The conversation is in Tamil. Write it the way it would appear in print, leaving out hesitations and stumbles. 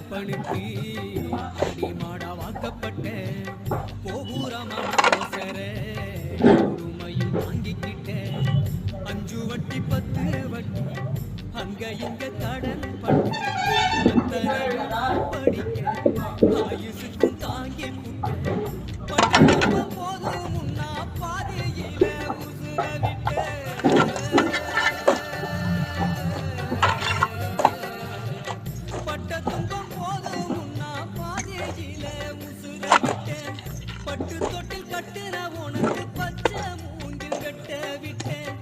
பணிக்கு அடிமாடா வாக்கப்பட்ட கோபுரமான உரிமையும் வாங்கிக்கிட்டேன். 5 வட்டி 10 வட்டி அங்க இங்க கடன் பட்டு படிக்க ஆயுசுக்கும் தாங்கி பட்டு போதும் முன்னா பாதையில உசுர பட்ட துன்பம் போதும் முன்னா பாதையில உசுர விட்டேன். பட்டு தொட்டில் கட்டுற உனக்கு பச்சை மூங்கில் கட்ட விட்டேன்.